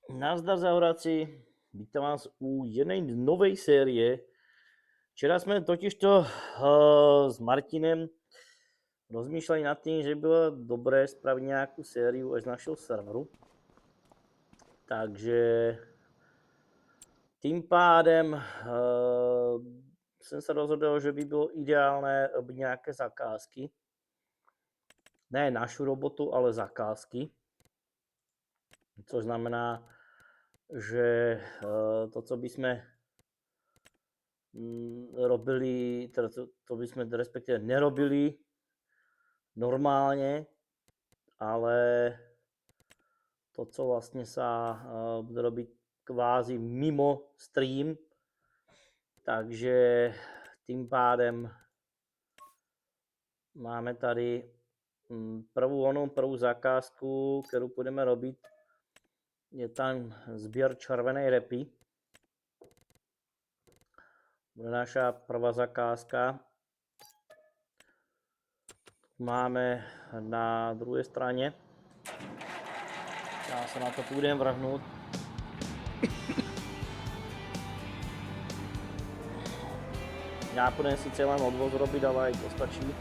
Nazdar zahoráci, vítám vás u jednej novej série. Včera jsme totižto s Martinem rozmýšleli nad tým, že by bylo dobré spravit nějakou sériu až z našeho serveru. Takže tým pádem jsem se rozhodl, že by bylo ideálné robiť nějaké zakázky. Ne našu robotu, ale zakázky. Což znamená, že to, co by sme robili, teda to by sme respektíve nerobili normálne, ale to, co vlastne sa bude robiť kvázi mimo stream, takže tým pádem máme tady prvú zakázku, ktorú budeme robiť. Je tam zbier červenej repy. Bude naša prvá zakázka. Máme na druhé straně. Já se na to půjdem vrhnout. Já půjdem si celý odvoz robit, ale to stačí.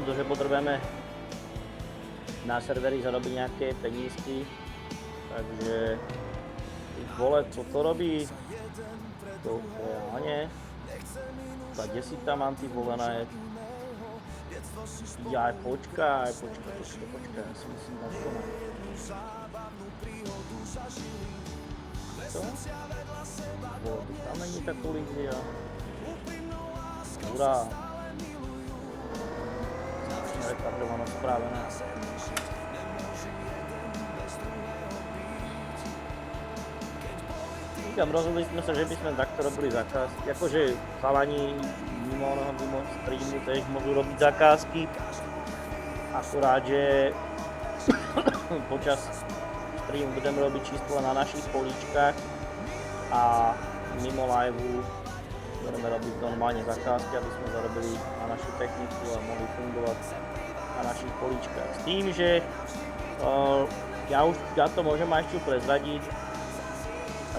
Protože potřebujeme na servery zarobit nějaké penízky. Takže ty vole, co to robí? To reálně. Za 10 tam mám ty vole najet. Počkaj, já si musím na to najít. Co? Tam není takový, že Ura. Strašně retardovaná správená. Říkám, rozhodli jsme se, že bychom takto robili zakázky. Jakože chalani mimo streamu tež môžu robiť zakázky. Akurát, že počas streamu budeme robiť čisto na našich políčkách a mimo liveu budeme robiť normálne zakázky, aby sme zarobili na našu techniku a mohli fungovať na našich políčkách. S tým, že ja to môžem aj ešte prezradiť,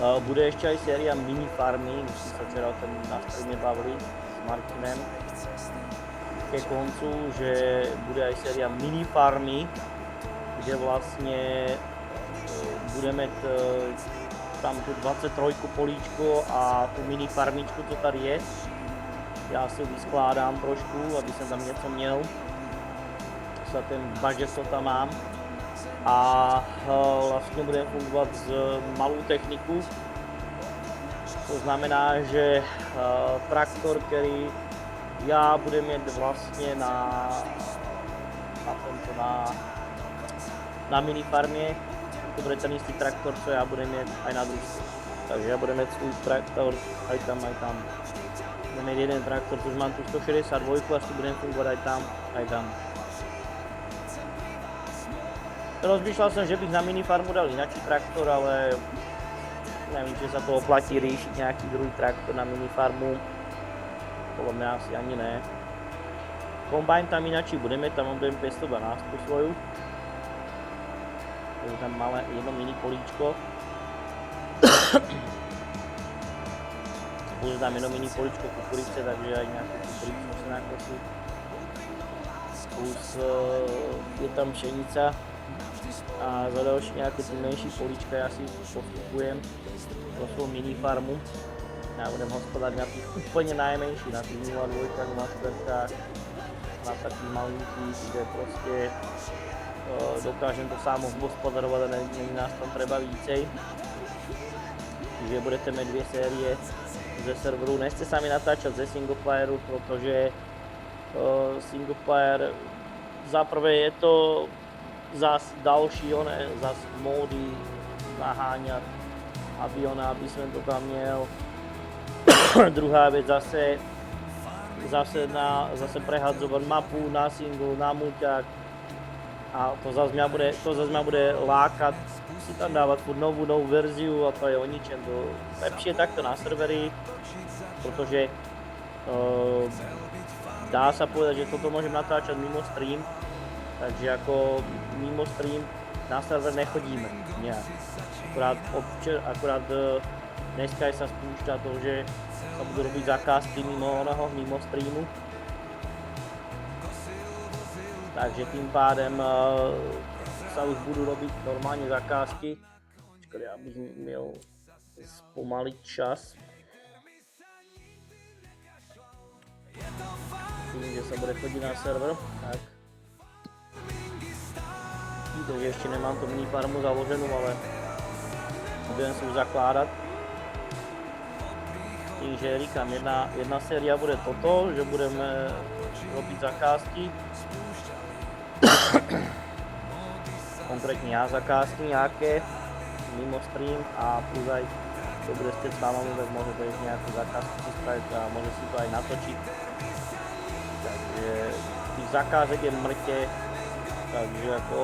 bude ešte aj séria mini farmy, my sme sa včera o tom na streame bavili s Martinem ke koncu, že bude aj séria mini farmy, kde vlastne budeme tam tu 23 políčko a tu mini farmičku, co tady je. Já si vyskládám trošku, aby jsem tam něco měl za ten budget, co tam mám. A vlastně budeme fungovat s malou techniku. To znamená, že traktor, který já budem mít vlastně na mini farmě, to bude ten istý traktor, co já budem mít aj na družstve. Takže já budem mít svůj traktor aj tam. Budem mít jeden traktor, což mám tu 162 a s tím budem fungovat aj tam. Rozmýšľal som, že bych na mini farmu dal ináčí traktor, ale nevím, či sa to oplatí riešiť nejaký druhý traktor na mini farmu. Podľa mňa asi ani ne. Kombajn tam ináčí budeme, tam budem 512 svoju. Je tam malé jedno mini políčko. Bude tam jedno mini políčko kukurice, takže aj nejakú kukuricu musím nakosiť. Plus je tam pšenica. A za další nějaké ty menší políčka já si postupujem pro svou mini farmu. Já budem hospodářit na těch úplně najmenší, na těch 0,2, na čtvrtkách, na taký malinký, kde prostě dokážem to sám hospodarovat a není nás tam treba vícej. Takže budete mít 2 série ze serveru. Nechce sami natáčet ze singleplayeru, protože singleplayer zaprvé je to zas další zas módy naháňat, aby jsem to tam měl. Druhá věc zase prehadzovat mapu na single, na muťák a to zase mě bude lákat si tam dávat furt novou verziu a to je o ničem. To lepší je takto na servery, protože dá se povedať, že toto můžem natáčet mimo stream. Takže jako mimo stream na server nechodíme nejak. Akurát dneska sa spúšťa to, že sa budú robiť zakázky mimo streamu. Takže tým pádem sa už budú robiť normálne zakázky. Počkaj, ja bych měl spomaliť čas. Tým, že sa bude chodiť na server, tak. Takže ešte nemám tu minifarmu založenú, ale budem si ju zakládat. Tým, že říkám, jedna séria bude toto, že budeme robiť zakázky. Konkrétne ja zakázky nejaké mimo stream a plus aj to bude ste s vámi, tak môžete ešte nejakú zakázku si spraviť a môže si to aj natočiť. Takže tých zakázek je mŕte, takže ako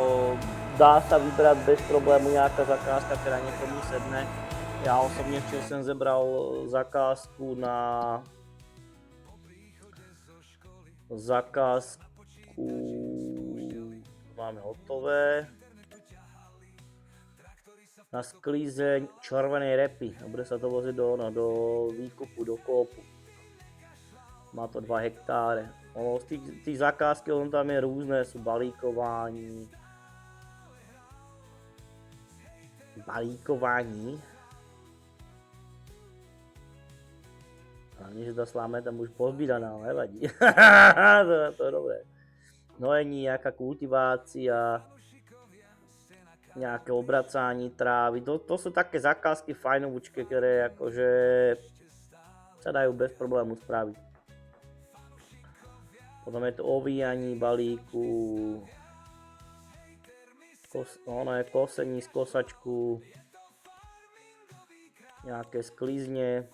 dá sa vybrať bez problému nejaká zakázka, ktorá niekomu sedne. Ja osobne včera som zebral zakázku máme hotové, na sklízeň červenej repy a bude sa to voziť do výkupu, do kópu. Má to 2 hektáre. Ono z tých zakázky tam je různé, sú balíkování. Hlavne, že tá sláma je tam už pozbíraná, ale nevadí. To je dobré. Hnojení, nejaká kultivácia, nejaké obracání trávy. To sú také zakázky fajnovúčke, ktoré akože sa dajú bez problému spraviť. Potom je to ovíjanie balíku, kosení z kosačku, nejaké sklizne.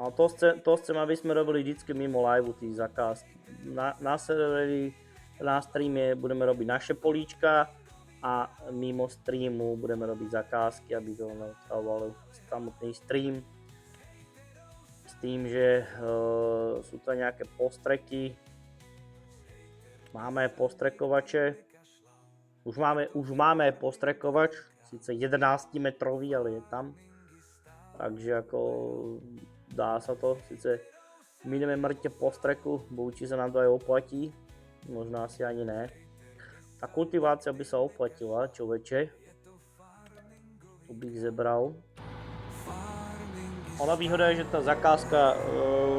A to chcem, aby sme robili vždycky mimo live tých zakázky. Na serveri, na streame budeme robiť naše políčka a mimo streamu budeme robiť zakázky, aby to neostávalo samotný stream. S tým, že sú to nejaké postreky. Máme postrekovače. Už máme postrekovač, síce 11 metrový, ale je tam. Takže ako dá sa to, síce mineme mŕte postreku, bo či sa nám to aj oplatí, možno asi ani ne. Tá kultivácia by sa oplatila, človeče. Tu bych zebral. Ona výhoda je, že tá zakázka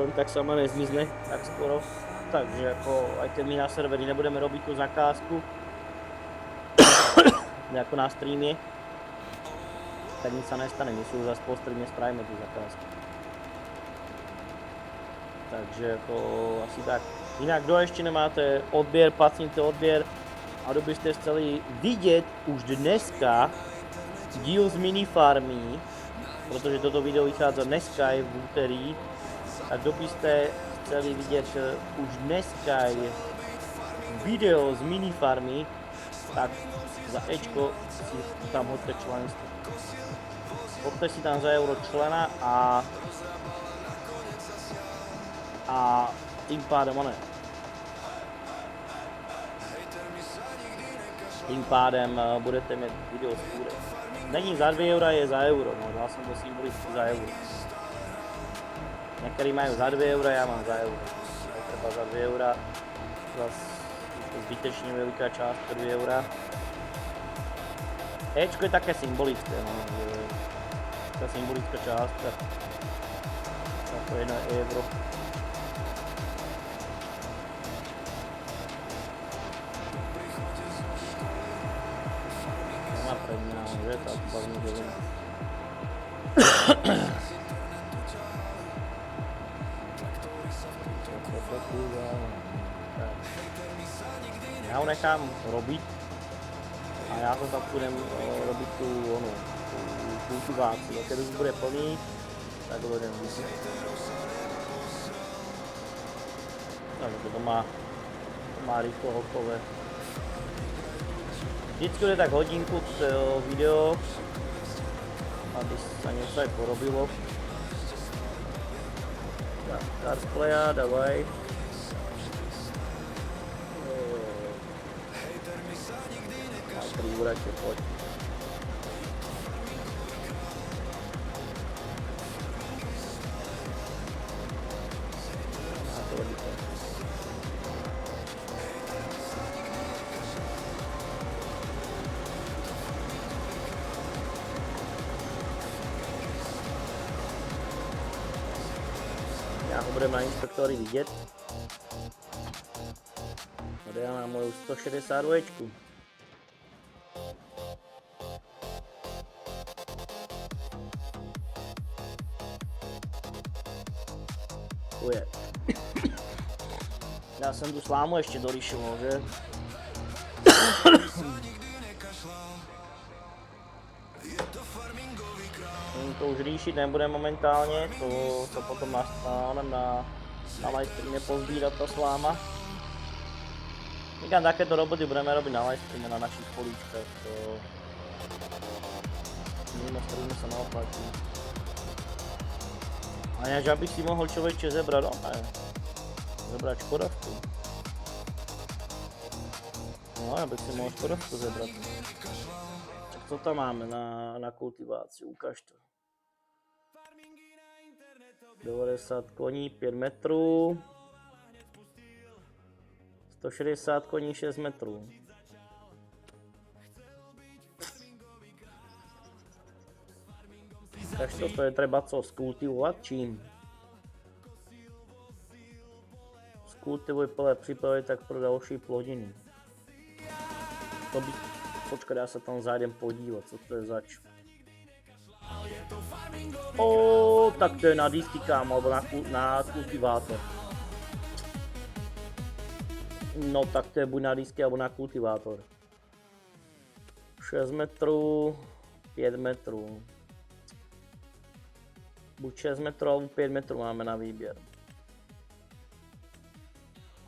len tak sama nezmizne tak skoro. Takže ako aj keď my na serveri nebudeme robiť tú zakázku, ako na streame, tak nic sa nestane, my si už zase po streame spravíme tú zakázku. Takže ako asi tak. Inak kdo ešte nemáte odbier, pacnite odbier a kdo byste chceli vidieť už dneska díl z minifarmy, protože toto video vychádza dneska je v úterý, tak kdo byste chceli vidieť už dneska video z minifarmy, tak za Ečko si tam hoďte členstvo. Hoďte si tam za euro člena a tým pádem, budete mít video z kůry. Není za 2 eura, je za euro, no dal jsem to symbolicky za euro. Některý mají za 2 eura, já mám za euro. Třeba za 2 eura, zase zbytečně veliká částka 2 eura. Ečko je také symbolické, no, že ta symbolická částka, jako 1 euro. Že tak bavím dělím. Já ho nechám robit a já to tam budem robit tu kultivaci. Když už bude plný, tak ho budem vysit. Takže to má rychlo hotové. Vždycky je tak hodinku video, aby sa něco aj porobilo. Tak, Carsplaya, davaj. krivú, radšej poď. Ja ho budem na inspektory vidět. Tady já mám moju 162. Tu je. Já jsem tu slámu ještě dolišil, že? To už rýšiť nebudem momentálně, to potom na livestreame pozbírat ta sláma. Říkám, takéto roboty budeme robiť na livestreame na našich políčkách, to mimo streamu sa neoplatí. A než abych si mohl člověče zebrat, zebrat Škodovku. No, abych si mohl Škodovku zebrat. Tak co tam máme na kultivaci, ukaž to. 90 koní, 5 metrů. 160 koní, 6 metrů. Takže to je treba co, skultivovat čím? Skultivuj pole, připravuj tak pro další plodiny. To by... Počkej, já se tam zájdem podívat, co to je zač. Tak to je na disky, kámo, alebo na kultivátor. No tak to je buď na disky, alebo na kultivátor. 6 metrů, 5 metrů. Buď 6 metrů, alebo 5 metrů máme na výběr.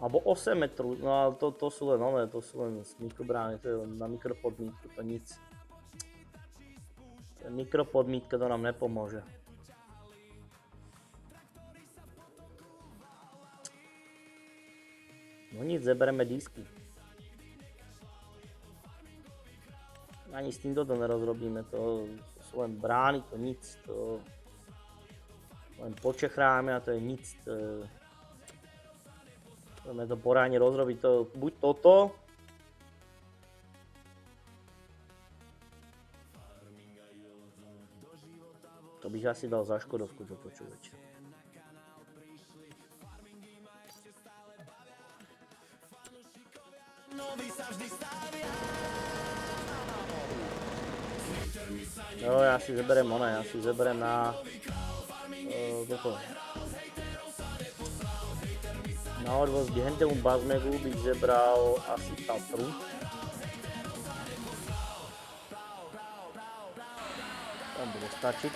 Alebo 8 metrů, no ale to jsou len nové, to jsou len mikrobrány, to je na mikropodmítku, to nic. Mikropodmítka to nám nepomůže. No nic, zebereme disky. Ani s týmto to nerozrobíme, to jsou len brány, to nic, to len počechráme a to je nic. Budeme to pořádně rozrobit, to buď toto, to bych asi dal za Škodovku, toto člověče. Jo, já si zeberem ono, já si zeberem na toto. Na odvoz k hentému bazmegu bych zebral asi Tatru. Tam bude stačit.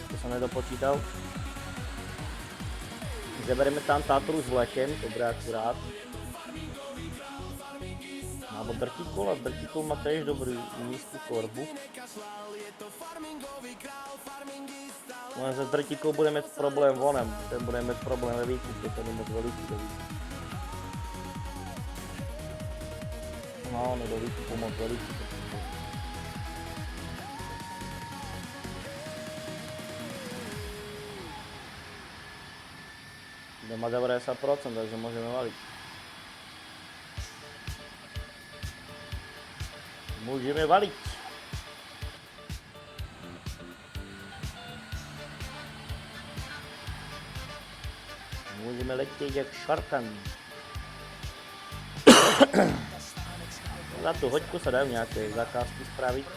To jsem nedopočítal. Zebereme tam Tatru s vlekem, to bude akurát. Alebo drtikol, a drtikol má též dobrý nízký korbu. Len za drtikol bude mít problém vonem, ten bude mít problém ve výkupu, ten je moc veliký do výkupu. No, on je do výkupu moc veliký. Má 90%, takže můžeme valit. Můžeme valit. Můžeme letět jak šarkan. Na tu hoďku se dají nějaké zakázky spravit.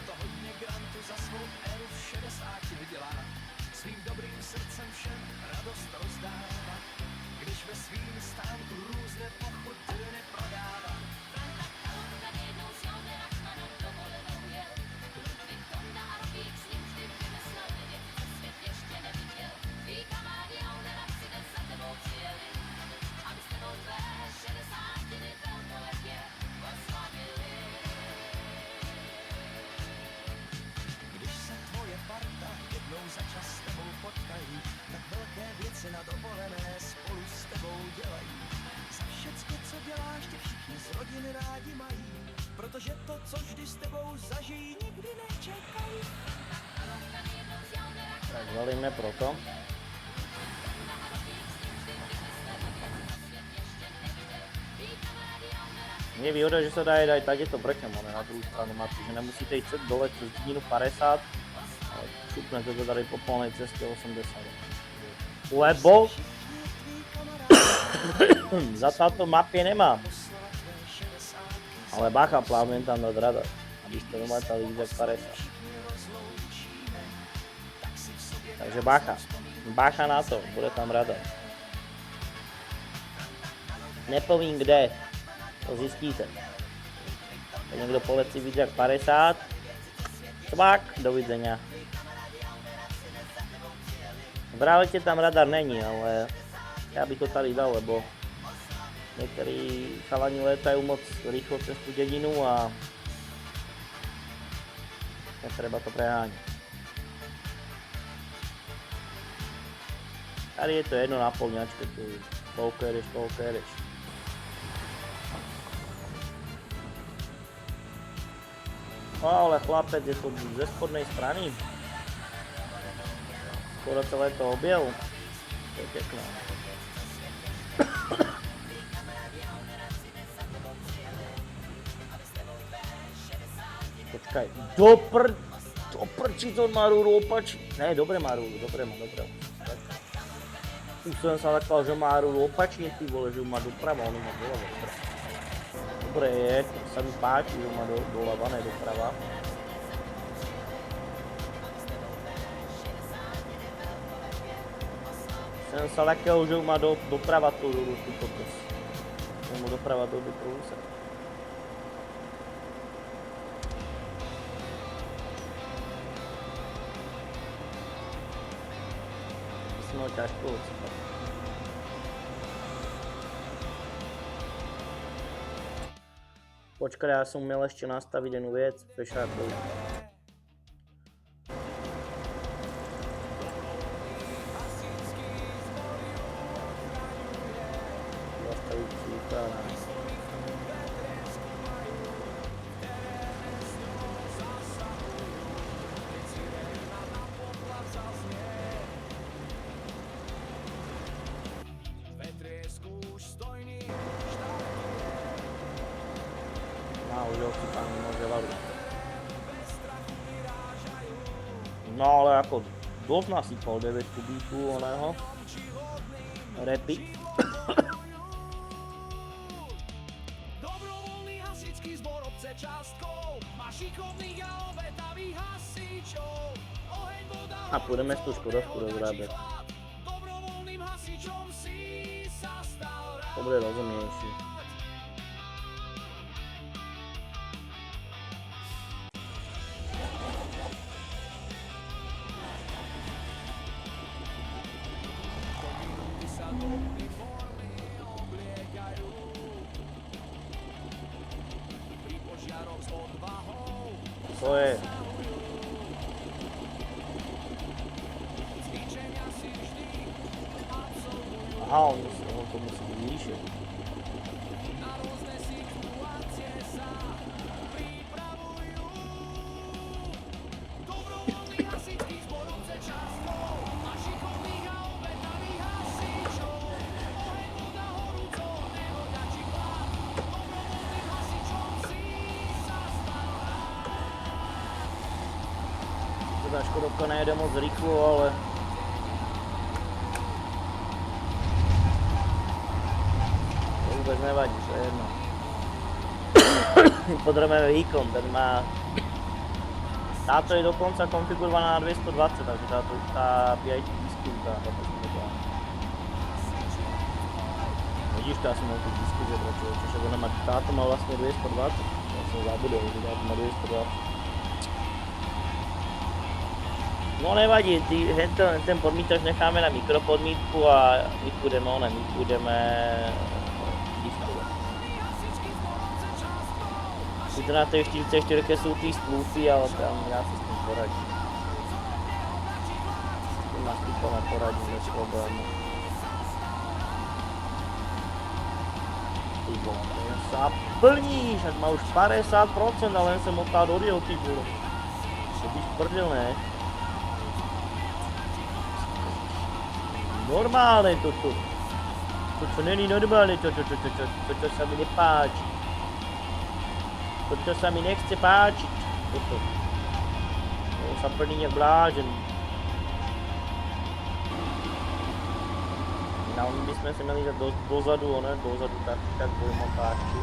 si na dovolené spolu s tebou dělají. Za všecko, co děláš, tě všichni z rodiny rádi mají, protože to, co vždy s tebou zažijí, nikdy nečekají. Tak valíme proto. Je výhoda, že se dá jít aj tadyto brkem, ale na druhou stranu máte, že nemusíte jít dole přes hodinu 50, ale šupnete to tady po plnej cestě 80. Lebo za táto mapě nemám. Ale bacha, plánujem tam dať radar, aby ste domatali jak 50. Takže bacha. Bacha na to, bude tam radar. Nepovím kde, to zjistíte. Keď někdo poletí víc jak 50, cvak, dovidenia. V realitě tam radar není, ale já bych to tady dal, lebo některý chalani létají moc rýchlo přes tu dedinu a netreba to preháňať. Tady je to jedno naplňačke, tu toľko jedeš. No ale chlapec je to ze spodnej strany. Skoro celé to objel. To je pekné. Počkaj, do prči to má rúru opačne. Ne, dobre má rúru, dobre má. Už som sa takal, že má rúru opačne, ty vole, že má doprava, on má doľava. Dobre je, to sa mi páči, že má doľava, ne doprava. Som sa takal, že má doprava tú rúru, tú kokos. Mu doprava do prúsa. No ťažko odsypať. Počkaj, ja som měl ešte nastaviť jednu vec, fešákov. Nastaviť číka na... Už odsypám môže varu. No ale ako dosť nasypal 9 kubíku oného repy. Dobrovoľný hasičský zbor obce Častkov má šikovných a obetavých hasičov. Oheň, voda, A pôjdeme s tú škodovku rozrábať. dobrovoľným hasičom si sa stal rád. To bude rozumiejší. To je... Aha, on to musí byť níže. Ta škodovka nejede moc rychlo, ale to vůbec nevadí, to je jedno. Potřebujeme výkon, ten má... Táto je dokonce konfigurovaná na 220, takže ta PIT diskuska. Vidíš, to já jsem měl tu diskuzi, protože ona má, táto má vlastně 220, já jsem zabudol, že táto má 220. No nevadí, ten podmítač necháme na mikropodmítku a my půjdeme diskutovat. Sice na té 44 jsou ty splůfy, ale tam já si s tím poradím. S tím nastupama poradím bez problému. Ty vole, len sa plní, však má už 50% a len sa motá do riel, ty vole. To byš prdel, ne? Normálne toto. Toto není normálne, toto sa mi nepáči. Toto sa mi nechce páčiť. Toto. To sa plní jak blážen. No, my sme si mali dať dozadu, ne? Dozadu tak dvojmontážky.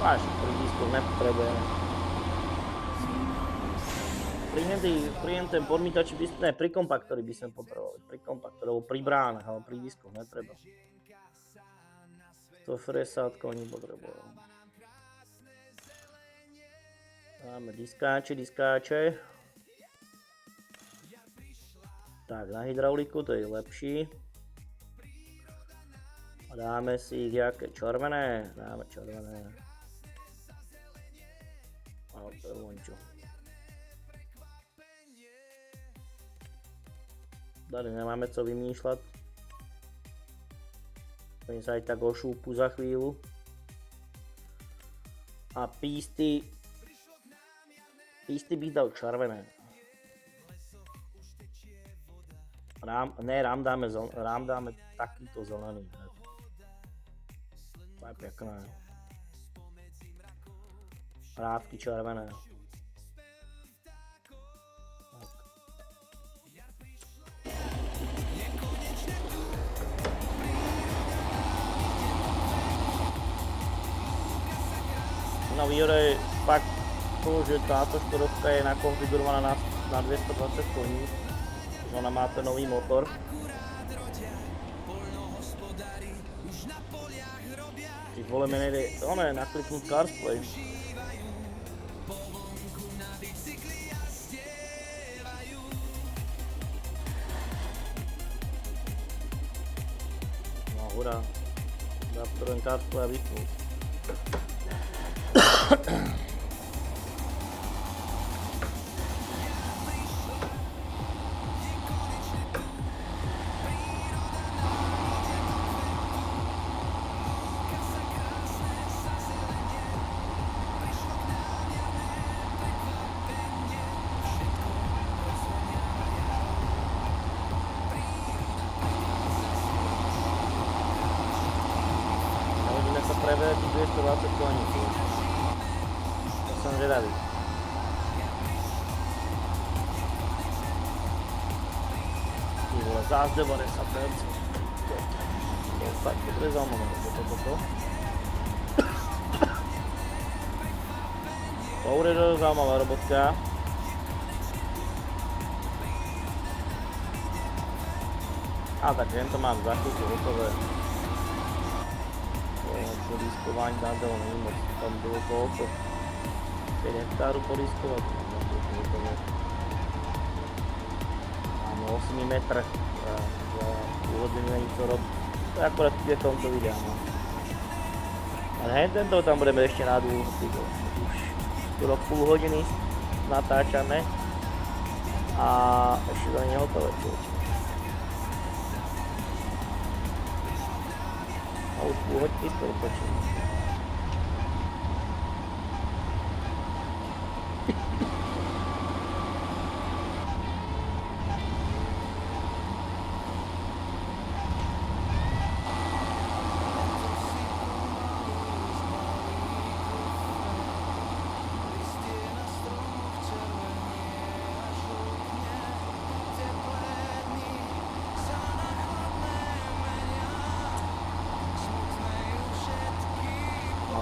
Máš, prídisko nepotrebujeme. Pri ten podmýtači by sme, pri kompaktori by sme potrebovali. Pri kompaktore, alebo pri bránach, ale pri diskoch netreba. To fresátko oni potrebujú. Máme diskáče. Tak, na hydrauliku to je lepší. A dáme si ich jaké? Červené? Dáme červené. Ale to je vončo. Tady nemáme co vymýšľať. Oni sa aj tak ošúpu za chvíľu. A písty bych dal červené. Rám dáme takýto zelený. To je pekné. Rávky červené. No výhoda je fakt to, že táto Škodovka je nakonfigurovaná na 220 koní. Ona má ten nový motor. Ty vole, mi nejde, nakliknúť CarPlay. No hurá. Dá to ten CarPlay a vypnúť. Prevede tých 220 koní. To som zvedavý. Ty vole, zás 90%. To je fakt dobre zaujímavé. Toto. To je zaujímavá robotka. A tak jen to mám za chvíľku hotové. Podiskování dátel nevím moc, tam bylo koľko 5 hektárů podiskovať, máme 8 metr za půlhodinu není co robiť, to je akorát v tomto videa, no. Ale hej, tento tam budeme ešte na dlho, už skoro půl hodiny natáčame a ešte to nie je hotové, človeče. A už půl hodiny skoro točím.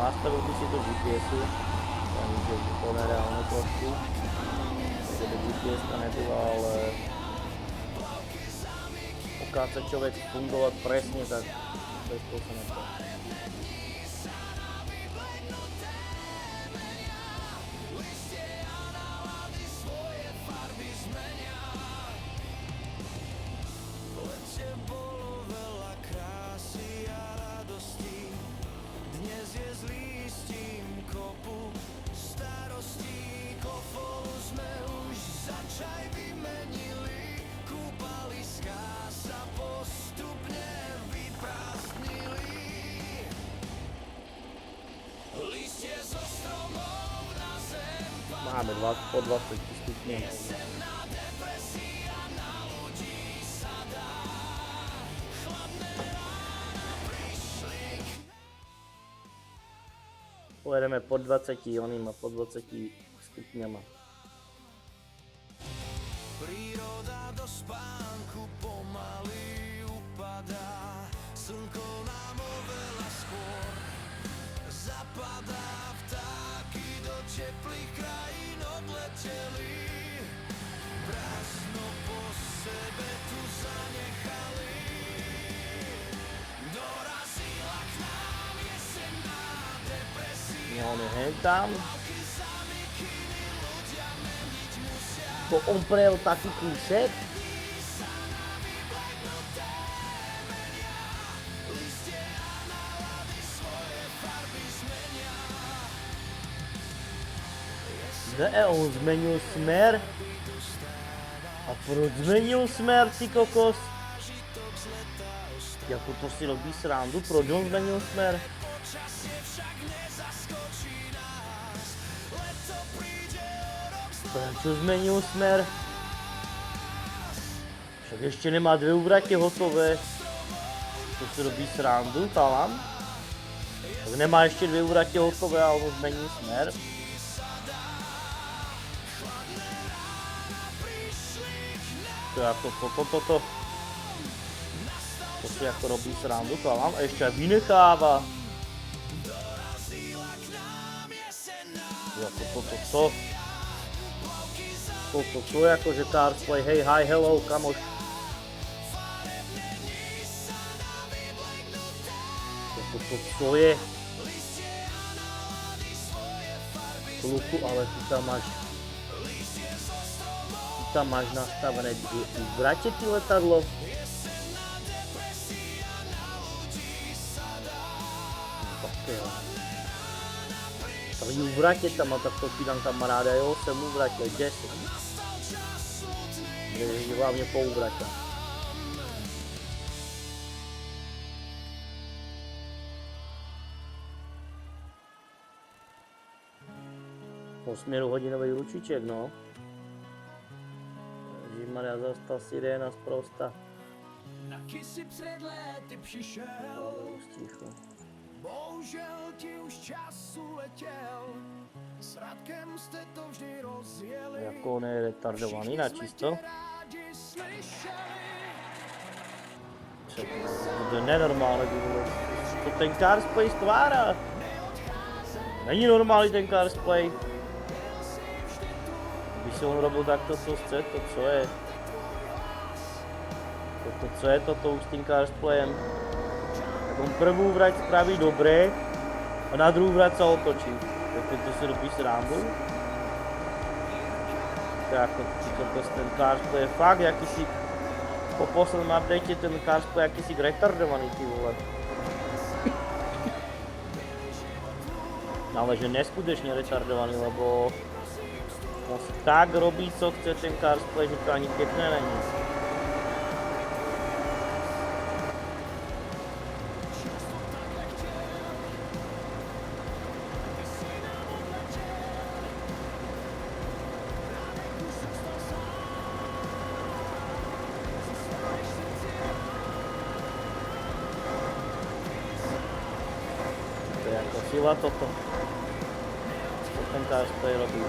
Nastavil by si to GPS-u, tam je to nereálne trošku, keby GPS-ka nebyla, ale pokiaľ chce človek fungovať presne, tak bez toho sa nedá. Začaj vymenili, kúpaliská sa po máme po 20 stupňov. Pojedeme po 20 oným a po 20 stupňama. Príroda do spánku pomaly upadá, slnko nám oveľa skôr zapadá, vtáky do teplých krajín odleteli, prázdno po sebe tu zanechali. Dorazila k nám jesenná depresia, No on je hen tam. To on prejel taký kúsek. Ne, on zmenil smer. A proč zmenil smer, ty kokos? Jako to si robí srandu, proč on zmenil smer? Prečo zmenil smer? Však ešte nemá dve úvratě hotové. To si robí srandu, chalan. Tak nemá ešte dve úvratě hotové a on zmení smer. To je jako toto. To si jako robí srandu, chalan. A ešte aj vynecháva. Jako toto. To je akože Carsplay, hej, hi, hello, kamoš. To je. Kluku, ale tu tam máš nastavené vrate ty letadlo. Tady vrate tam a tak to ti dám kamaráda, jo, jsem uvratil, 10. Je hlavně po uvratě. Po směru hodinový ručiček, no. Ježišmarja, zastal siréna zprosta. Na kysy před léty přišel, bohužel ti už čas uletěl. S Radkem jste to vždy rozjeli. Jako on je retardovaný na čisto. To je nenormálne, to ten Carsplay stvára. Není normální ten Carsplay. Když si on robil takto, co chce, to co je? Toto co je toto už s tím Carsplayem? Tak on prvú vrať spraví dobré a na druhú vrať sa otočí. Tak to si robí srandu. Tak ten Carsplay je fakt jakýsi, po poslednom update ten Carsplay jakýsi retardovaný, ty vole. Ale že neskutečne retardovaný, lebo on si tak robí, co chce ten Carsplay, že to ani pěkné není. To je jako sila toto. Co ten Carsplay robí.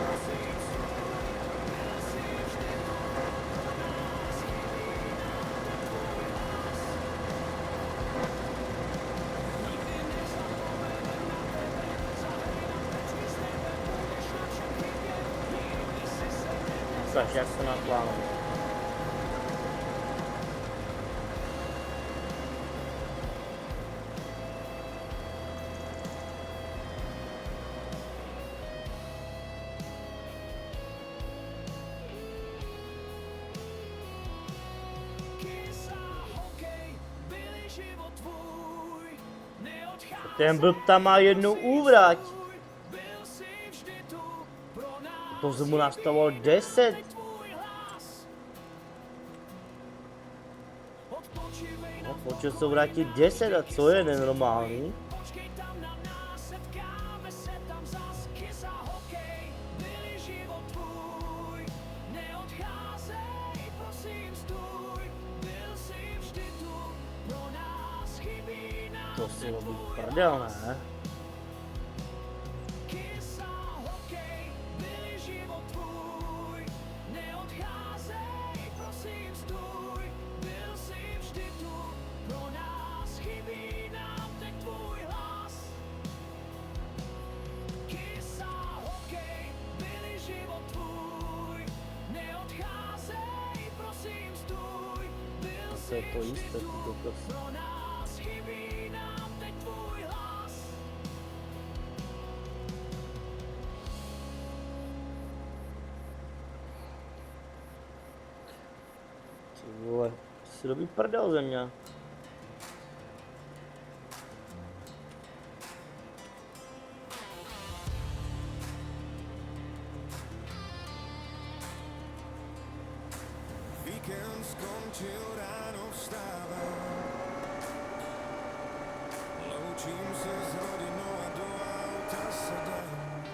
Ukáž, jak to naplánuje. Ten blb tam má jednu úvrať. To jsem mu nastavil 10. No, počul se vrátit 10 a co je nenormální? To si robí prdel, ne? To je to isté, ty kokos. Ty vole, si robí prdel ze mě. Víkend skončil, ráno vstávám. Loučím se s hodinou a do auta se dám.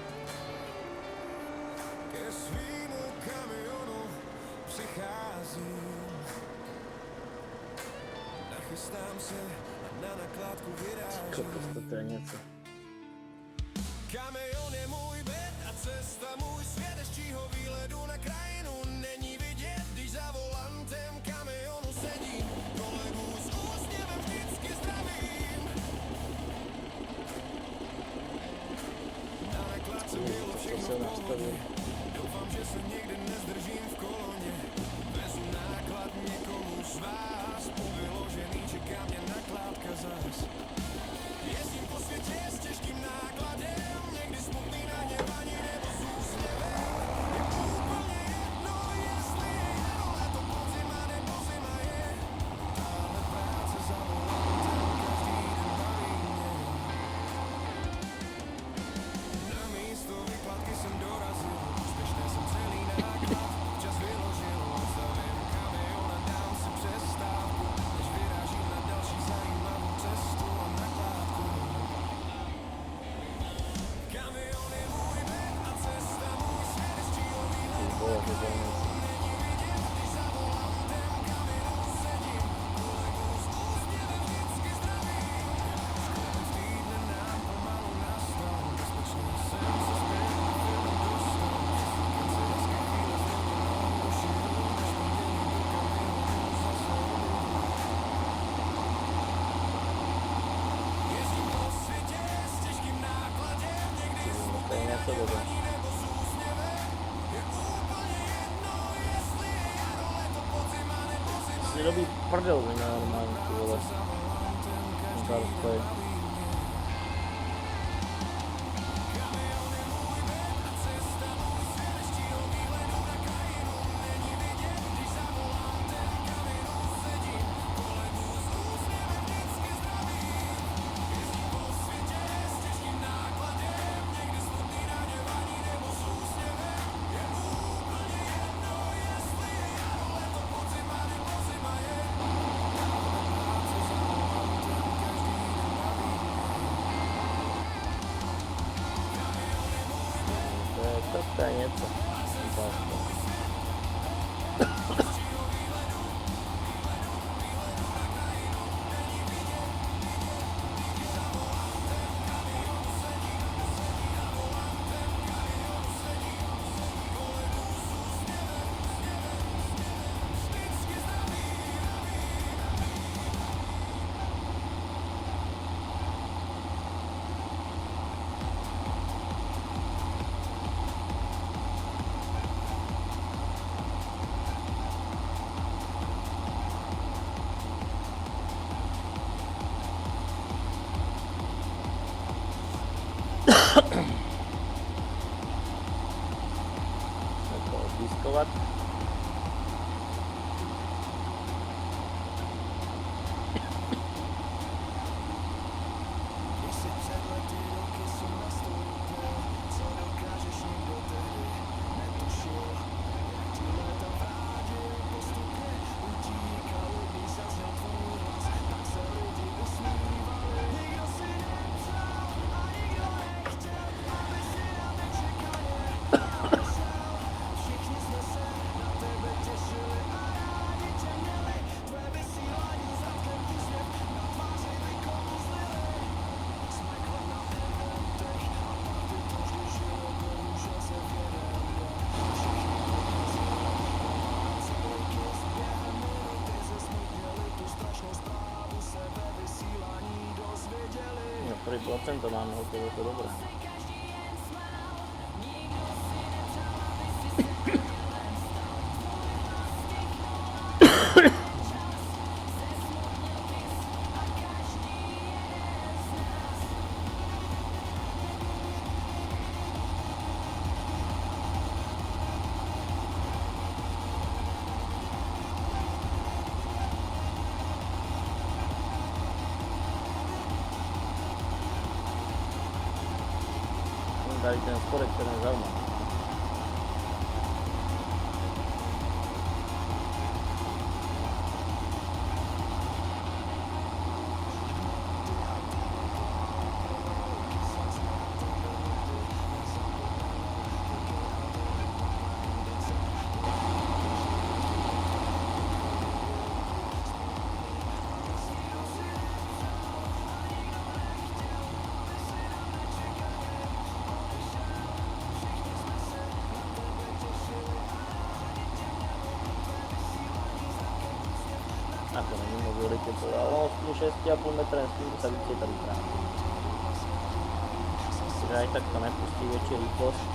Ke svýmu kamionu přicházím. Nachystám se a na nakládku vyrážím. Kokos, to je něco. Kamion je můj byt a cesta můj svět, z čího výhledu na krajinu není vidět, když za volantem kamionu sedím. Kolegu s úsměvem vždycky zdravím. Na nakládce bylo všechno v pohodě. Doufám, že se někdy nezdržím v koloně. Vezu náklad někomu z vás, po vyložený čeká mě nakládka zas. Jezdím po světě s těžkým nákladem, někdy smutný naděvaný nebo s úsměvem. Je úplně jedno, jestli je jaro, léto, podzim a nebo zima je. Tahle práce za volantem každý den baví mě. Na místo výpadky jsem dorazil, úspěšně jsem celý náklad občas vyložil. Zastavím kamion a dám si přestávku, než vyrážím na další zajímavou cestu a nakládku. Kamion je můj byt a cesta můj svět, z čího výhledu Ty vole, to je něco. není vidět, když za volantem kamionu sedím. Kolegu s úsměvem vždycky zdravím. Konec týdne nám pomalu nastal, bezpečně jsem se zpět na film dostal. Víkend se hezké chvíle znovu naučil, než pondělí do kamionu zase odjedu. Jezdím po světě s těžkým nákladem, někdy To je něco dobré. ani nebo s úsměvem. Je úplně jedno, jestli je jaro, léto, podzim a nebo zima. Si robí prdel ze mě normálně, ty vole. Za volantem každý Zaspaj. den baví mě. Kamion je můj byt a cesta můj svět, z čího výhledu na krajinu není vidět, když za volantem kamionu sedím. Kolegu s úsměvem vždycky zdravím. Jezdím po světě s těžkým nákladem, někdy smutný naděvaný nebo s úsměvem. Je úplně jedno, jestli je jaro, léto, podzim a nebo zima je. Práce za volantem každý den baví mě. To je něco. Zásto. Jako oddiskovat. Když si před lety roky jsem nastoupil, co dokážeš nikdo tehdy netušil. Jak ti léta vrátil postupně, utíkal, když zazněl tvůj hlas, tak se lidi usmívali. Nikdo si nepřál a nikdo nechtěl, aby si na nečekaně zamyslel. Všichni jsme se 10% máme hotové, to dobré. Dali ten sporek, ktorý je zaujímavý. Ako není mobility, ale 6,5 metra, s tým sa vidíte tady práve. Čiže aj tak to nepustí väčší rýchlosť.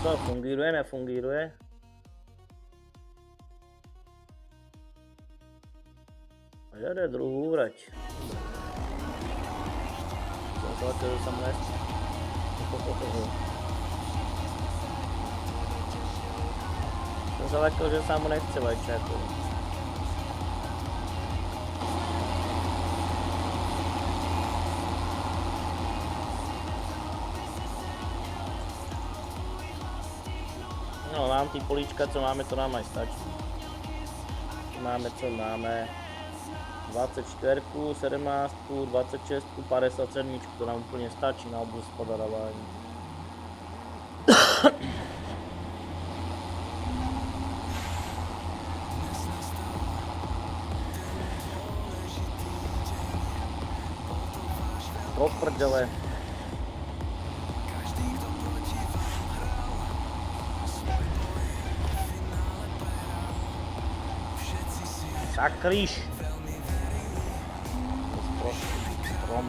Co, fungíruje, nefungíruje? A jede druhú úrať. Som sa lakal, že sa mu nechce. Som sa lakal, že sa mu nechce vajčáku. No, nám tí políčka, co máme, to nám aj stačí. Máme, co máme? 24, 17, 26, 57, to nám úplne stačí na obhospodarovanie. Do prdele. Sakryš! Strom.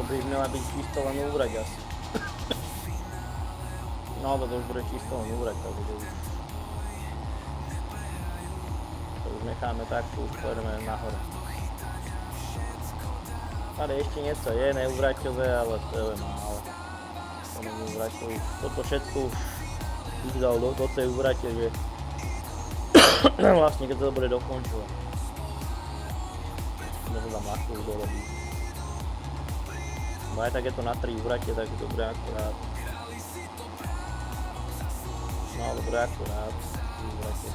By měla být čisto len úvrať asi. No to už bude čisto len úvrať, takže to už necháme tak, už pojedeme nahore. Tady ešte niečo je neuvraťové, ale to je málo. To není uvraťové. Toto všetko už ich dal do tej uvrate, že vlastne keď to bude dokončovať. Môžem tam ľahko už dorobiť. No aj tak je to na 3 uvrate, takže dobre akurát. No dobre akurát. 3 uvrate.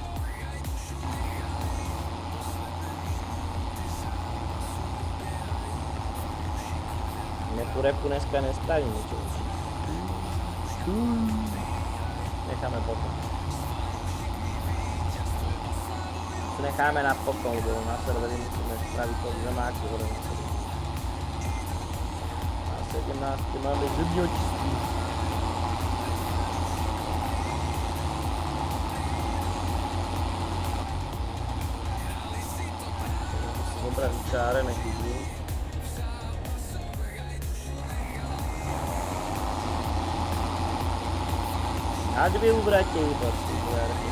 Mne tu repu dneska nespraví niečo. Necháme potom. Necháme na potom, lebo na serveri musíme spraviť to zemáky hore na serveri. 17 máme zubňo čistý. Dobre vyčáreme kydlu. Na 2 uvrate iba si,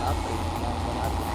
na 3, mám to na 2.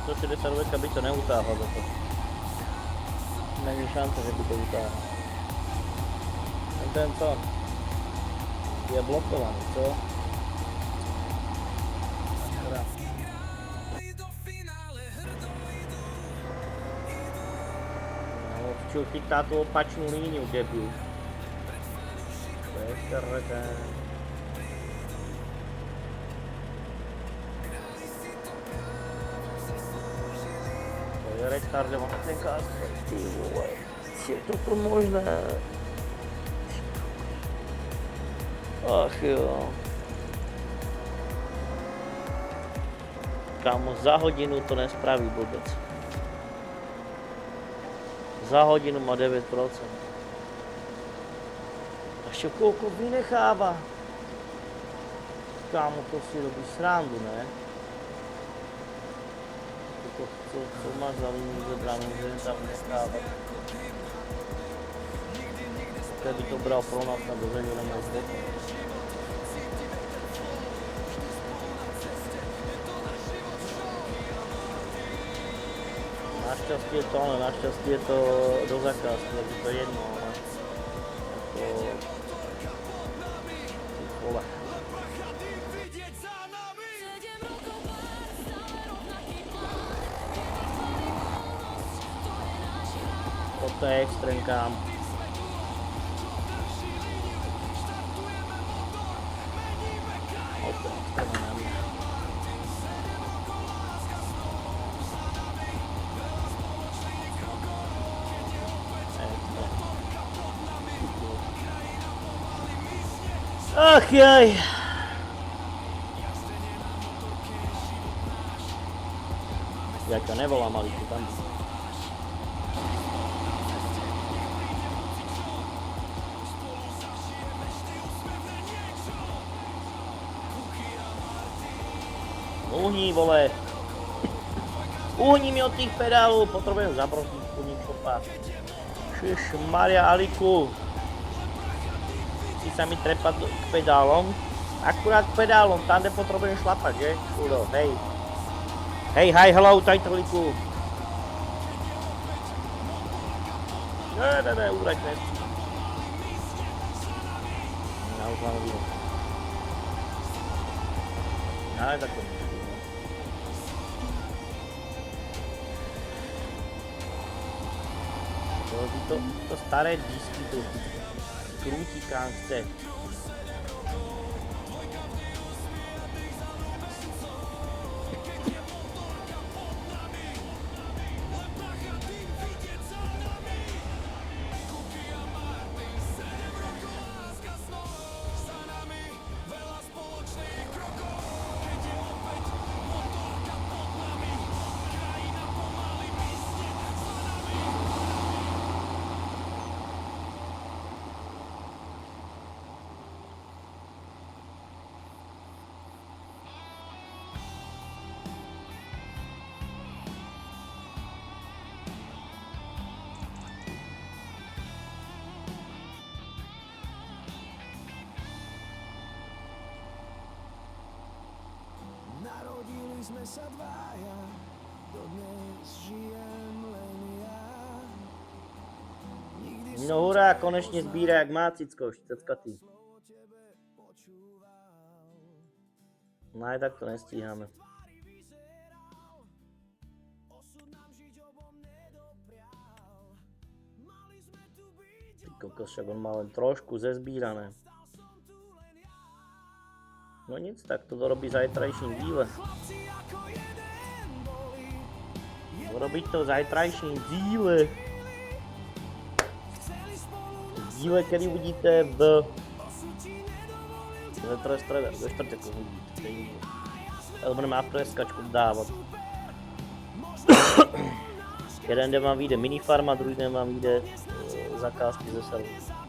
160 by to neutáhlo za to. Není šance, že by to utáhlo. Ten co? Je blokovaný, co? Teda. No, čo chytá tú opačnú líniu, debil. To je štrté. To je retardovaný ten Kasper, ty vole. Je toto možné? Ach jo. Kámo, za hodinu to nespraví vôbec. Za hodinu má 9%. A ešte koľko vynecháva? Kámo, to si robí srandu, ne? Co máš za líniu zebranú, že tam necháva? Keby to bral pro nás na dozemí na môj zde. Našťastie to, ale našťastie je to do zakázky, takže to je jedno, ale to... Vole. Toto je extrém, kam. Ach jaj. Ja ťa nevolám, ale tu tam. Uhni, vole. Uhni mi od tých pedálov, potrebujem zabrotiť po niečo pás. Šišmaria Aliku. Si sa mi trepať k pedálom. Akurát k pedálom, tam kde potrebujem šlapať, že? Chudo, hej. Hej, hi, hello, tajtrliku. Ne, urať ne. Na už mám vidieť. Ale tak to nie. To staré disky tu krúti kam chce. Narodili sme sa dvaja, dodnes žijem len ja. No hurá, konečne zbíra jak má cicko, šteckatý. No aj tak to nestíhame. Ty kokos, však on má len trošku zezbírané. No nic, tak to dorobí zajtrajším díle. Dorobiť to v zajtrajším díle. Díle, kedy uvidíte v... Zajtra je streda, ve čtvrtek to uvidíte. Ale budeme afterskačku dávat. Jeden den vám vyjde minifarma, druhý den vám vyjde zakázky ze serveru.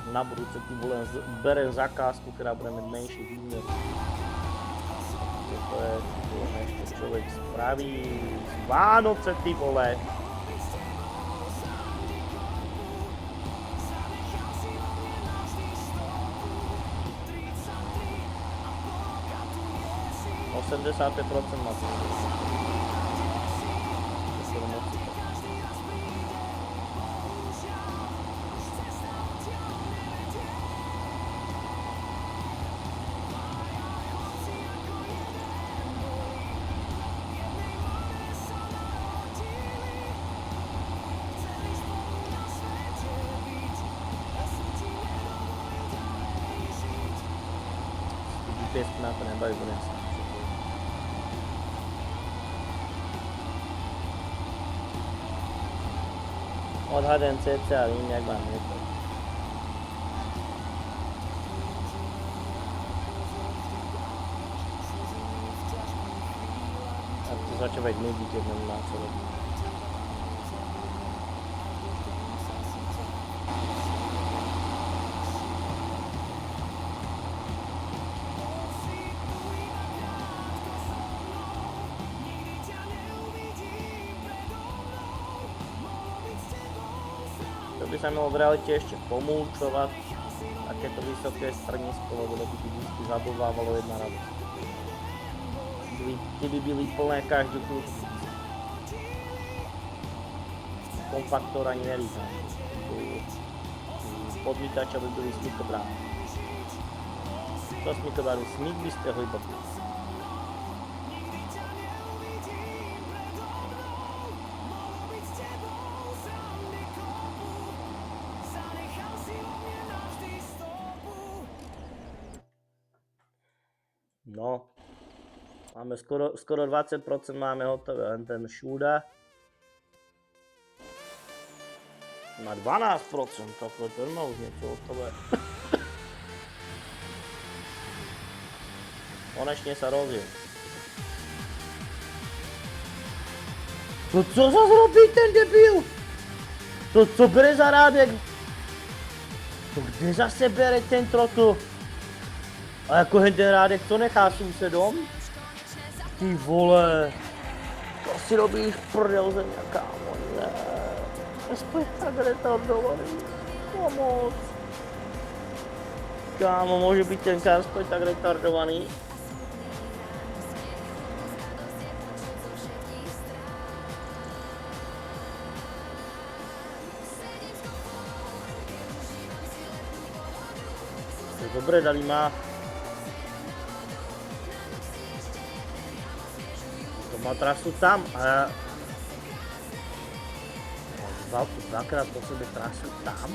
Na budúce tým vole berem zakázku, ktorá bude mať menší výmer. To je nešto človek spraví z Vánoce, ty vole. 85% má to. GPS na to nebaví, budem sa. Odhadem cca vím, jak mám metr. A to začal být nudit jednomu nácelovi. To by sa malo v realite ešte pomúčovať, takéto vysoké strnisko, lebo by vždy zabúvávalo jedna radosť. Ty by byli plné každú kľúč. Kompaktor ani nerýtam. Podmítača by byli smykobrány. To smykobrány, smyk by ste ho iba pili. No, máme skoro 20% máme hotové, len ten Šúda má 12%, takhle ten má už niečo hotové. Konečne sa rozje. To co zase robí ten debil? To co bere za rádek? To kde zase bere ten trotl? A jako ten rádek to nechá sousedom? Ty vole. To si robíš prdel země, kámo, ne. Aspoň tak retardovaný. Pomoc. Kámo, může být ten aspoň tak retardovaný. Dobre, dali má. To má trasu tam a ja... Dvakrát po sebe trasu tam.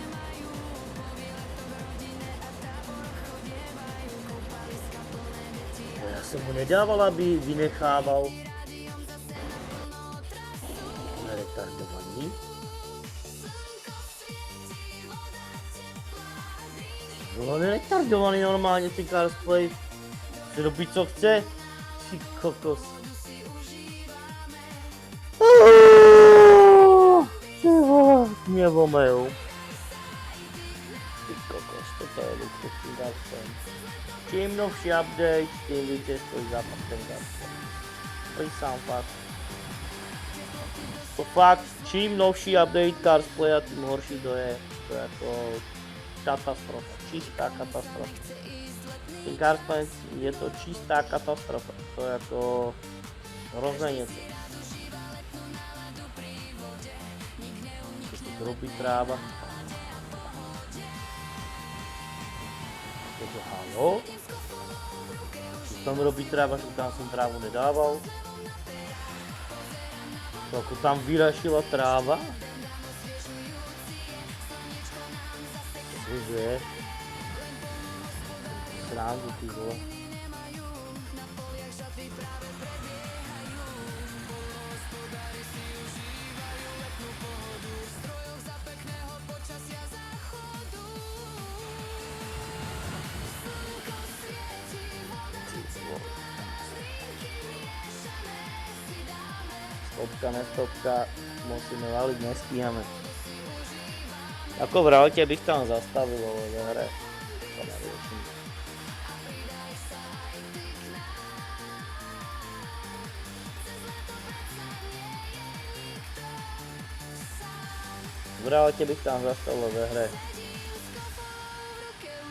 Ja som mu nedával, aby vynechával. Retardovaný. On je retardovaný normálně, ty Carsplay. Chce robit co chce. Ty kokos. Ty vole, mě vomejou. Ty kokos, toto je luxusní Carsplay. Čím novší update, tím více stojí zápas ten Carsplay. Prý sám fakt. To fakt, čím novší update Carsplaya, tím horší to je. To je jako katastrofa. Čistá katastrofa. Ten Carsplay je to čistá katastrofa. To je jako hrozné něco. To robí tráva. Takže halo? Tam robí tráva, že tam jsem trávu nedával. To jako tam vyrašila tráva. Cože? Srándu, ty vole. Stopka, nestopka, musíme valiť, nestíhame. Ako v realite bych tam zastavil, ale ve hre to nevyším. V realite bych tam zastavil ve hre.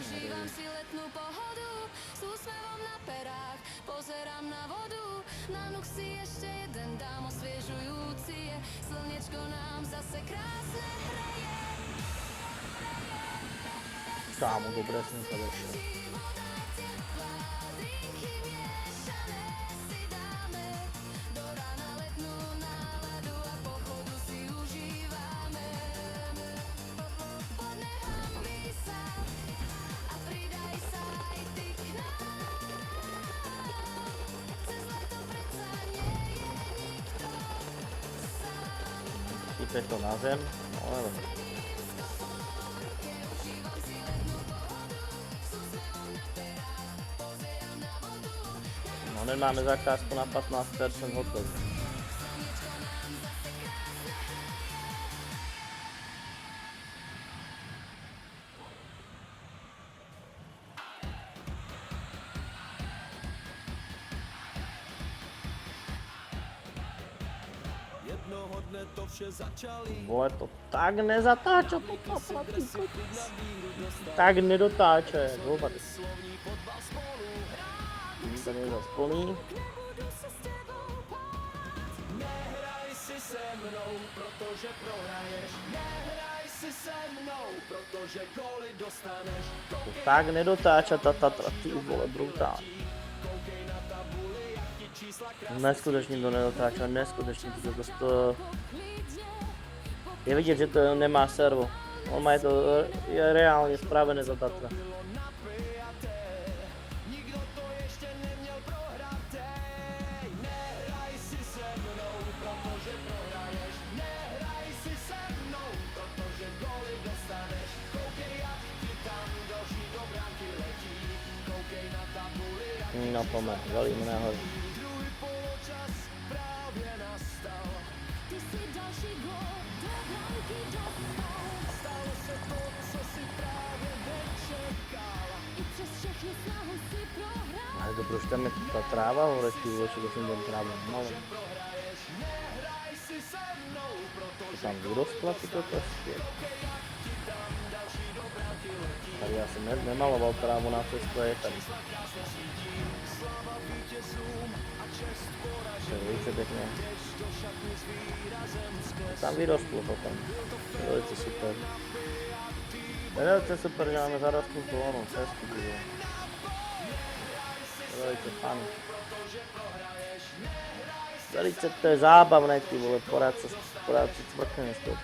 Pozerám si letnú pohodu, s úsmevom na perách, pozerám na vodu. Kámo, dobre som sa vešiel. Sype to na zem, no ale... No nemáme zakázku na 15% hotovú. Jednoho dne to vše začali. Vole, to tak nezatáča, to platí kokos. Tak nedotáče, zhruba. To nezas plný. Nehraj si se mnou, protože prohraješ. Nehraj si se mnou, protože góly dostaneš. To tak nedotáča tá Tatra, ty vole, brutálne. Koukej na tabuli, jak ti čísla Neskutečne to nedotáča, neskutečne to... Je vidieť, že to nemá servo. On má to je reálne spravené za Tatra. nikdo to ještě neměl prohratej. Nehraj si se mnou, protože prohraješ. Nehraj si se mnou, protože góly dostaneš. Koukej, jak ti tam další do bránky letí. Koukej na tabuli, jak No pomer, velíme nahoru. druhý poločas právě nastal. Ty si další gól do branky dostal. Stalo se to, co si právě nečekala. I přes všechnu snahu si prohrál. Ale to proč tam je ta tráva hore, ty vole, čo to som tam tráva malo. Prohraješ, nehraj si se mnou, To protože tam vyrostla ty kokos. Tady ja som nemaloval trávu na cestu a je tady. To je velice pekne. To tam vyrostlo potom. To je velice super. To je velice super, že máme zarastnutú onu cestu. To je velice fajn. Velice to je zábavné, ty vole, porád si cvrkneme z toho.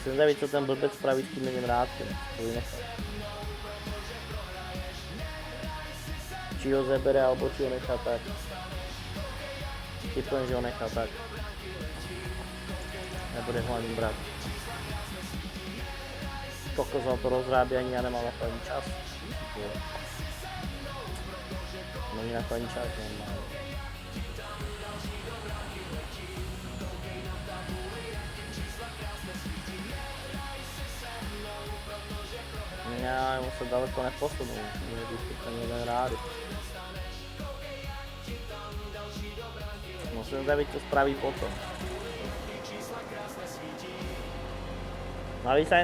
Chcem zaviť, co ten blbec spraví s tým jedným rádkem. To by nechal. Či ho zebere, alebo či ho nechá tak. Typujem, že ho nechá tak. Nebude ho ani brať. Kokos ho to rozrábí, ani ja nemám na to ani čas. Není na to ani čas, nemám. Ja mu sa daleko neposunul, nie je ten jeden rády. Musím zaviť, čo spraví potom. No a vy sa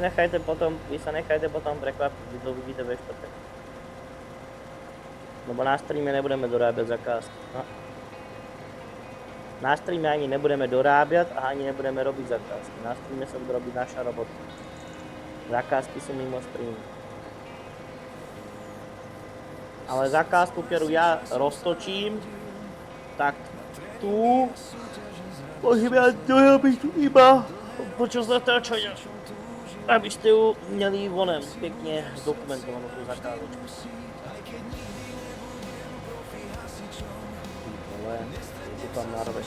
nechajte potom prekvapiť, vy to uvidíte ve štvrtek. Lebo na streame nebudeme dorábať zakázky. No. Na streame ani nebudeme dorábať a ani nebudeme robiť zakázky. Na streame sa bude robiť naša robota. Zakázky sú mimo streamu. Ale zakázku, ktorú ja roztočím, tak tu môžem ja dojabiť iba počas natáčania. Aby ste ju měli vonem pekne zdokumentovanú tú zakázočku. Ale je tam narve.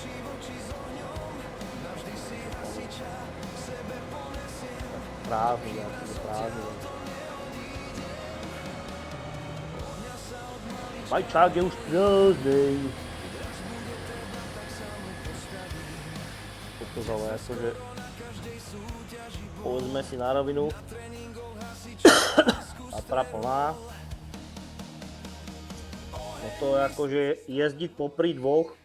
Prázdný, prázdný. Fajčák je už prázdnej. Kokos, ale akože... Povedzme si na rovinu. Tatra plná. No to je akože jezdiť popri dvoch.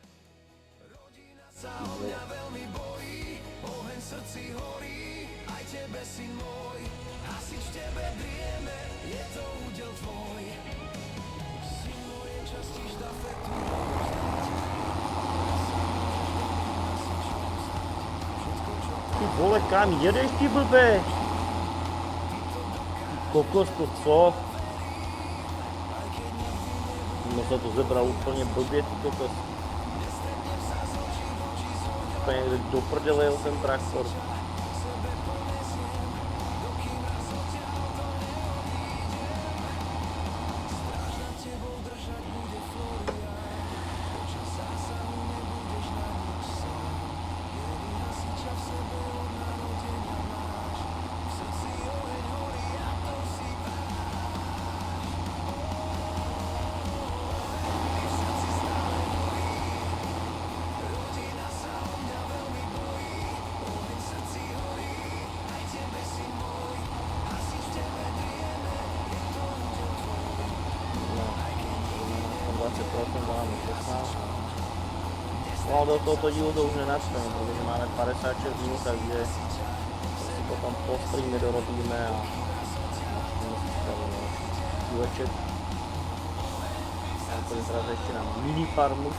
Ty vole, kam jedeš, ty blbe? Kokosko, co? No sa to zebral úplne blbie, ty kokos. Úplne do prdele jel ten traktor. No do tohoto dílu to už nenačneme, protože máme 56 minút, takže si potom po streame dorobíme a načneme si stavíme díleček. A pôjdem teraz ešte na minifarmu.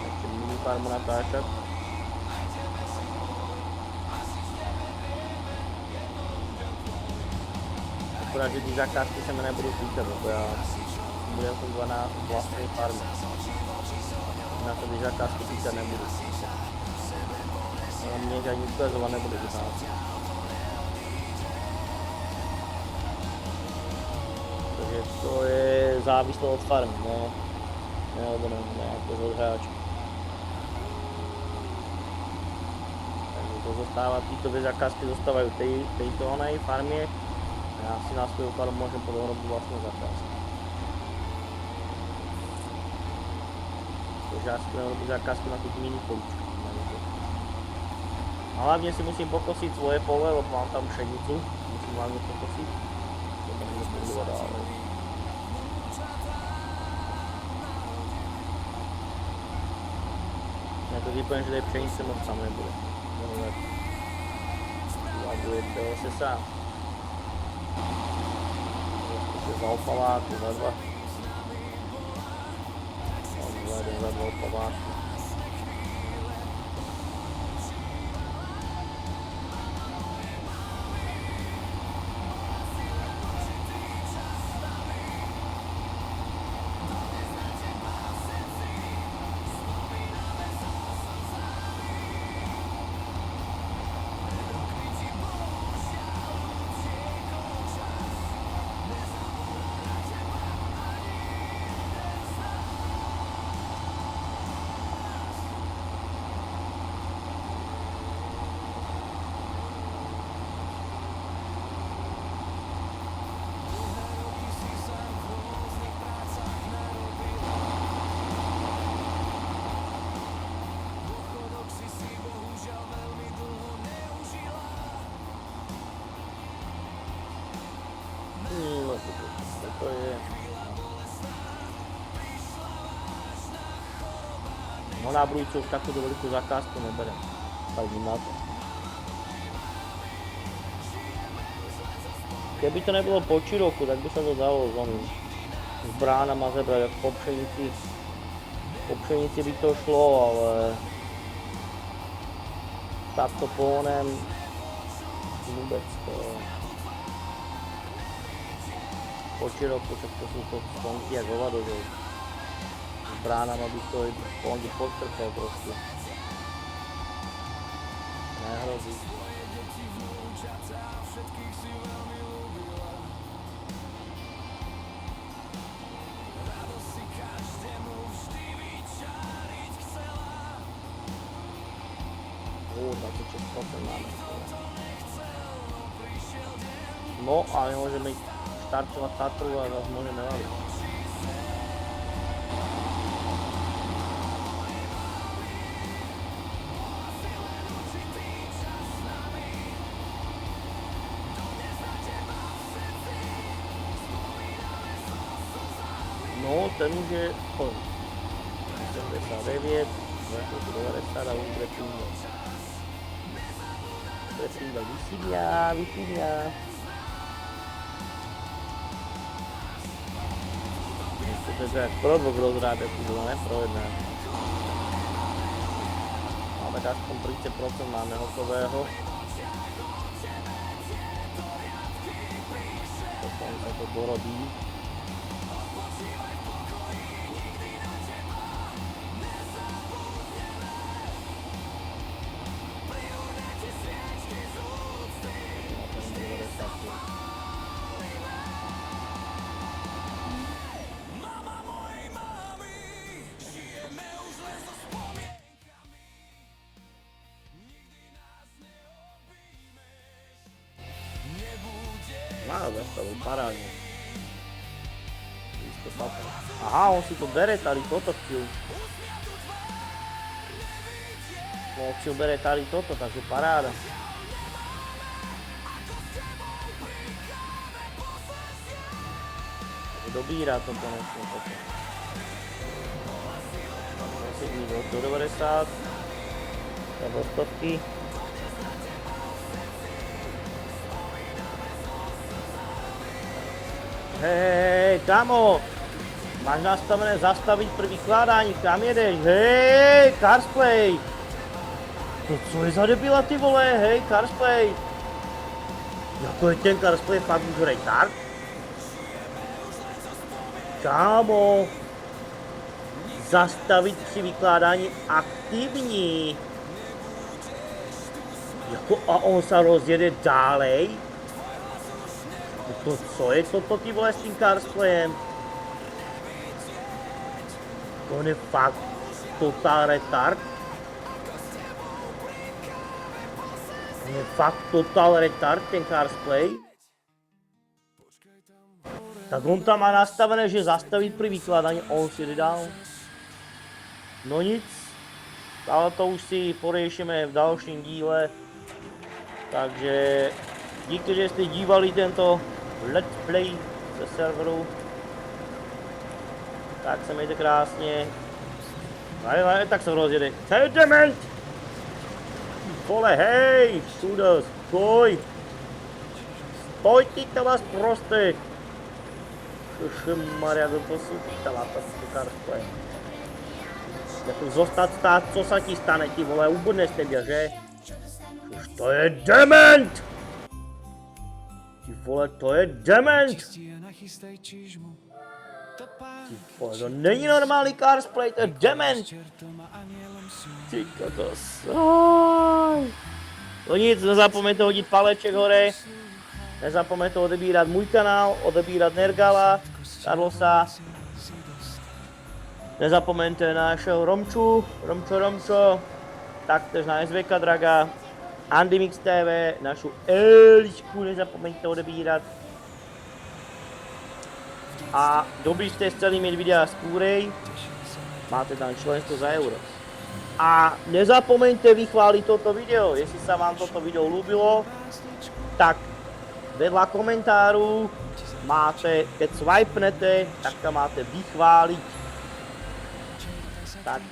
Ešte minifarmu natáčať. Akurát, že ty zakázky sa mi nebudú týkať, lebo ja budem som 12 vlastnej farmy. Na to ty zakázky týkať nebudú. Ale mne ani ukazovať nebude zakázky. Takže to je závislé od farmy, ne od nejakého od hráča. Takže to zostáva, títo dve zakázky zostávajú tejto onej farmie. Ja si na svoju farmu môžem potom robiť vlastnú zakázku. Takže ja si budem robiť zakázku na tých mini poličkách. A hlavne si musím pokosiť svoje pole, lebo mám tam pšenicu. Musím hlavne pokosiť. Potom budem budovať ďalej. Ja to vypoviem, že tej pšenice moc tam nebude. Laguje PSSA. Za opaláku, za dva. Za dva opaláku. To je... No na budúcu už takúto veľkú zakázku neberiem. Tak na to. Keby to nebolo po Čiroku, tak by sa to dalo s bránama zebrať, ako po pšenici by to šlo, ale takto po onem vôbec to... Po Čiroku, čo to sú to stonky jak hovado, že s bránama by to pondy podtrpel proste. Nehrozí. Na to 6% máme. No, ale môžeme ísť štartovať Tatru a zase môžeme valiť. No, ten už je 89, 90 a už Prepinga vysília. To je jak pro dvoch rozrábek, to bylo ne pro jedné. A tak aspoň 30% máme hotového. Potom sa to dorobí. Má zastavil parádne. Aha, on si to bere tady toto chvíľu. No, si bere tady toto, takže paráda. Dobírá to konečne toto. Sedí do 90. Do stovky. Hej, kamo! Máš nastavené zastaviť pri vykladání, kam jedeš? Hej, Carsplay! To co je za debila ty vole, hej, Carsplay! Jako je ten Carsplay fakt už retard? Kámo! Zastavit při vykládání aktivní! Jako a on se rozjede dálej? To co je toto ty vole s tím Carsplayem? On je fakt total retard. On je fakt total retard ten Carsplay. Tak on tam má nastavené, že zastavit pri vykladání, on si jde dál. No nic, ale to už si poriešime v dalším díle. Takže díky, že jste dívali tento let's play ze serveru. Tak se mějte krásně. Tak se rozjede. Hej, dement! Vole, hej, studos, pojď! Pojď, to vás prostě! Maria, byl to super, láta si to Carsplay. Jako zostať stát, co se ti stane, ti vole, ubudne z tebe, že? Už to je dement! Ty vole, to je dement! Ty vole, to není normální Carsplay, to je dement! Ty kokos. No nic, nezapomeňte hodit paleček hore. Nezapomeňte odebírat můj kanál, odebírat Nergala, Carlosa. Nezapomeňte na našeho Romču, Romčo, taktéž na SVK Draga, Andymix TV, našu Eličku nezapomeňte odebírat. A dobrý jste chceli mít videa z Kůrej, máte tam členstvo za euro. A nezapomeňte vychválit toto video, jestli se vám toto video ľúbilo, tak vedľa komentáru máte, keď swipenete, tak tam máte vychváliť. Tak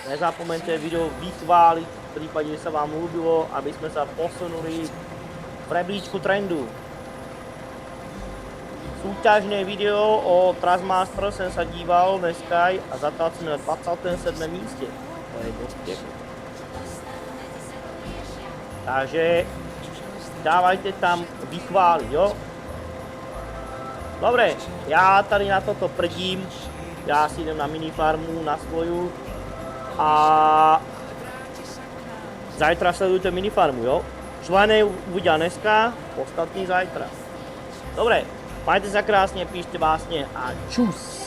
nezapomeňte video vychváliť, v prípade, že sa vám ľúbilo, aby sme sa posunuli v rebríčku trendu. Súťažné video o Trustmaster jsem sa díval dneska a zatiaľ sme na 27. míste. To je dosť pekné. Takže dávajte tam vychváliť, jo? Dobre, já tady na toto prdím. Já si jdem na minifarmu, na svoju. A zajtra sledujte minifarmu, jo? Členy uvidia dneska, ostatní zajtra. Dobre, majte sa krásne, píšte básne a čus!